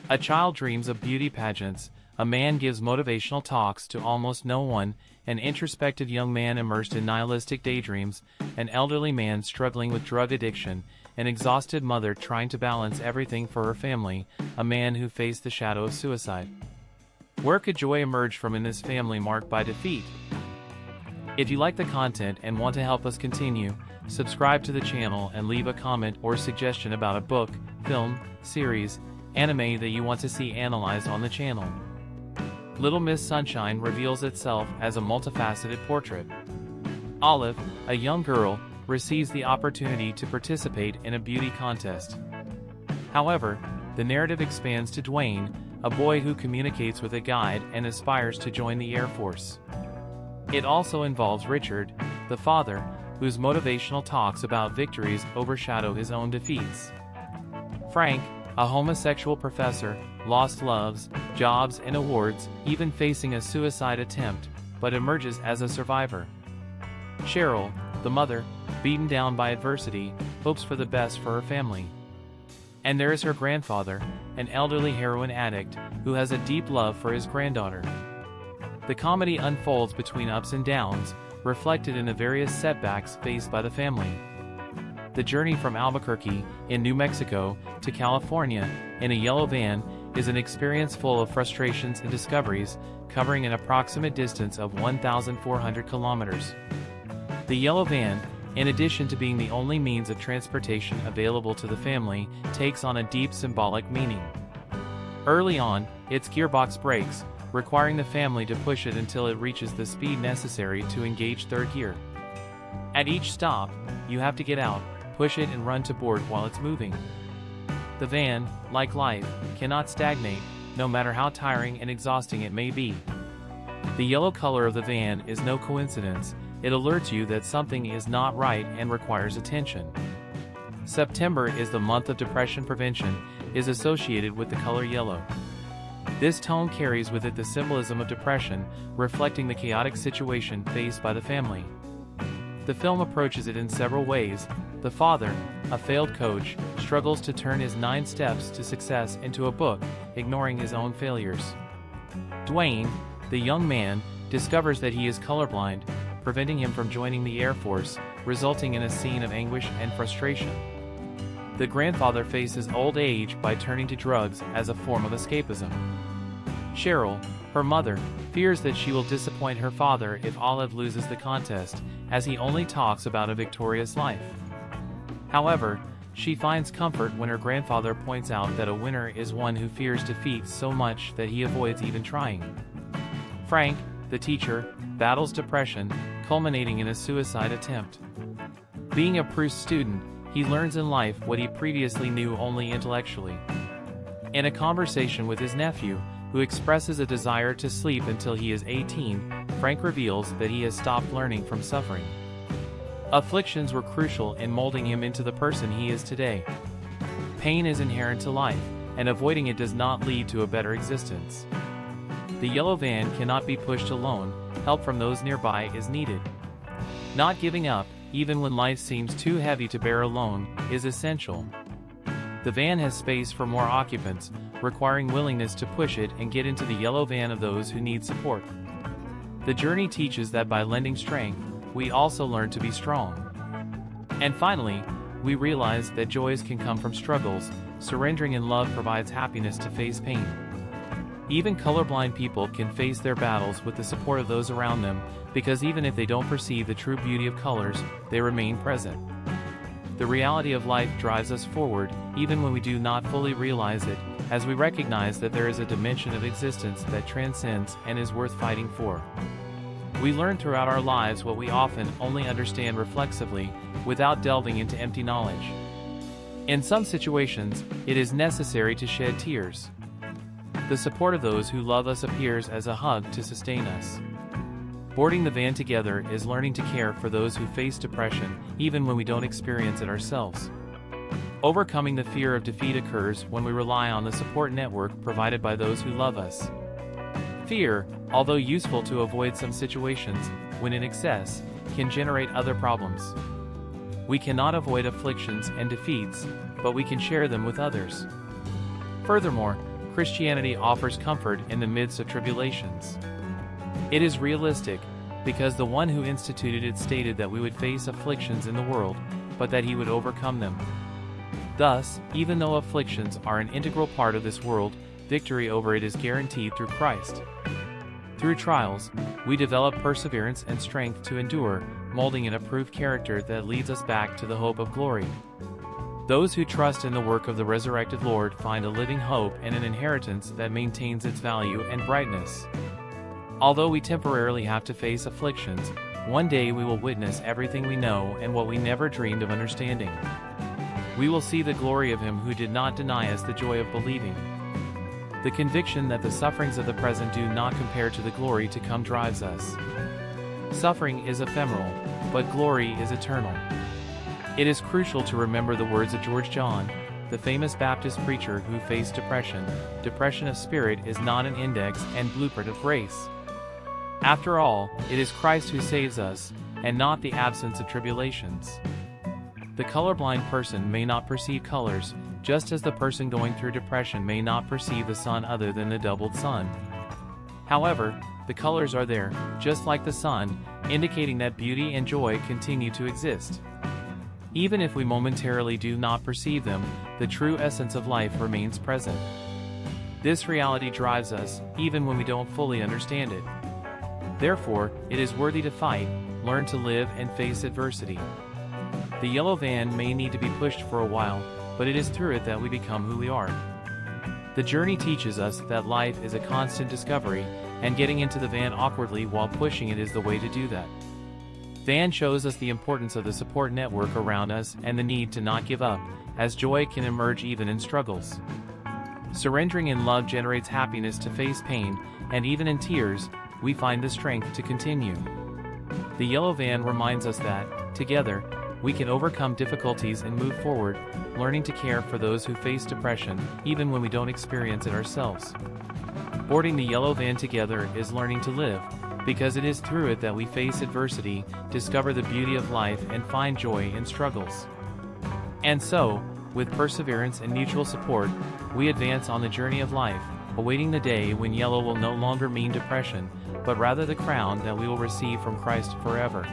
A child dreams of beauty pageants, a man gives motivational talks to almost no one, an introspective young man immersed in nihilistic daydreams, an elderly man struggling with drug addiction, an exhausted mother trying to balance everything for her family, a man who faced the shadow of suicide. Where could joy emerge from in this family marked by defeat? If you like the content and want to help us continue, subscribe to the channel and leave a comment or suggestion about a book, film, series, anime that you want to see analyzed on the channel. Little Miss Sunshine reveals itself as a multifaceted portrait. Olive, a young girl, receives the opportunity to participate in a beauty contest. However, the narrative expands to Dwayne, a boy who communicates with a guide and aspires to join the Air Force. It also involves Richard, the father, whose motivational talks about victories overshadow his own defeats. Frank, a homosexual professor, lost loves, jobs and awards, even facing a suicide attempt, but emerges as a survivor. Cheryl, the mother, beaten down by adversity, hopes for the best for her family. And there is her grandfather, an elderly heroin addict, who has a deep love for his granddaughter. The comedy unfolds between ups and downs, reflected in the various setbacks faced by the family. The journey from Albuquerque, in New Mexico, to California, in a yellow van, is an experience full of frustrations and discoveries, covering an approximate distance of 1,400 kilometers. The yellow van, in addition to being the only means of transportation available to the family, takes on a deep symbolic meaning. Early on, its gearbox breaks, requiring the family to push it until it reaches the speed necessary to engage third gear. At each stop, you have to get out, push it and run to board while it's moving. The van, like life, cannot stagnate, no matter how tiring and exhausting it may be. The yellow color of the van is no coincidence, it alerts you that something is not right and requires attention. September is the month of depression prevention, is associated with the color yellow. This tone carries with it the symbolism of depression, reflecting the chaotic situation faced by the family. The film approaches it in several ways. The father, a failed coach, struggles to turn his 9 steps to success into a book, ignoring his own failures. Dwayne, the young man, discovers that he is colorblind, preventing him from joining the Air Force, resulting in a scene of anguish and frustration. The grandfather faces old age by turning to drugs as a form of escapism. Cheryl, her mother, fears that she will disappoint her father if Olive loses the contest, as he only talks about a victorious life. However, she finds comfort when her grandfather points out that a winner is one who fears defeat so much that he avoids even trying. Frank, the teacher, battles depression, culminating in a suicide attempt. Being a Proust student, he learns in life what he previously knew only intellectually. In a conversation with his nephew, who expresses a desire to sleep until he is 18, Frank reveals that he has stopped learning from suffering. Afflictions were crucial in molding him into the person he is today. Pain is inherent to life, and avoiding it does not lead to a better existence. The yellow van cannot be pushed alone, help from those nearby is needed. Not giving up, even when life seems too heavy to bear alone, is essential. The van has space for more occupants, requiring willingness to push it and get into the yellow van of those who need support. The journey teaches that by lending strength, we also learn to be strong. And finally, we realize that joys can come from struggles. Surrendering in love provides happiness to face pain. Even colorblind people can face their battles with the support of those around them, because even if they don't perceive the true beauty of colors, they remain present. The reality of life drives us forward, even when we do not fully realize it, as we recognize that there is a dimension of existence that transcends and is worth fighting for. We learn throughout our lives what we often only understand reflexively, without delving into empty knowledge. In some situations, it is necessary to shed tears. The support of those who love us appears as a hug to sustain us. Boarding the van together is learning to care for those who face depression, even when we don't experience it ourselves. Overcoming the fear of defeat occurs when we rely on the support network provided by those who love us. Fear, although useful to avoid some situations, when in excess, can generate other problems. We cannot avoid afflictions and defeats, but we can share them with others. Furthermore, Christianity offers comfort in the midst of tribulations. It is realistic, because the one who instituted it stated that we would face afflictions in the world, but that he would overcome them. Thus, even though afflictions are an integral part of this world, victory over it is guaranteed through Christ. Through trials, we develop perseverance and strength to endure, molding an approved character that leads us back to the hope of glory. Those who trust in the work of the resurrected Lord find a living hope and an inheritance that maintains its value and brightness. Although we temporarily have to face afflictions, one day we will witness everything we know and what we never dreamed of understanding. We will see the glory of Him who did not deny us the joy of believing. The conviction that the sufferings of the present do not compare to the glory to come drives us. Suffering is ephemeral, but glory is eternal. It is crucial to remember the words of George John, the famous Baptist preacher who faced depression. Depression of spirit is not an index and blueprint of grace. After all, it is Christ who saves us, and not the absence of tribulations. The colorblind person may not perceive colors, just as the person going through depression may not perceive the sun other than the doubled sun. However, the colors are there, just like the sun, indicating that beauty and joy continue to exist. Even if we momentarily do not perceive them, the true essence of life remains present. This reality drives us, even when we don't fully understand it. Therefore, it is worthy to fight, learn to live, and face adversity. The yellow van may need to be pushed for a while, but it is through it that we become who we are. The journey teaches us that life is a constant discovery, and getting into the van awkwardly while pushing it is the way to do that. Van shows us the importance of the support network around us and the need to not give up, as joy can emerge even in struggles. Surrendering in love generates happiness to face pain, and even in tears, we find the strength to continue. The yellow van reminds us that, together, we can overcome difficulties and move forward, learning to care for those who face depression, even when we don't experience it ourselves. Boarding the yellow van together is learning to live, because it is through it that we face adversity, discover the beauty of life, and find joy in struggles. And so, with perseverance and mutual support, we advance on the journey of life, awaiting the day when yellow will no longer mean depression, but rather the crown that we will receive from Christ forever.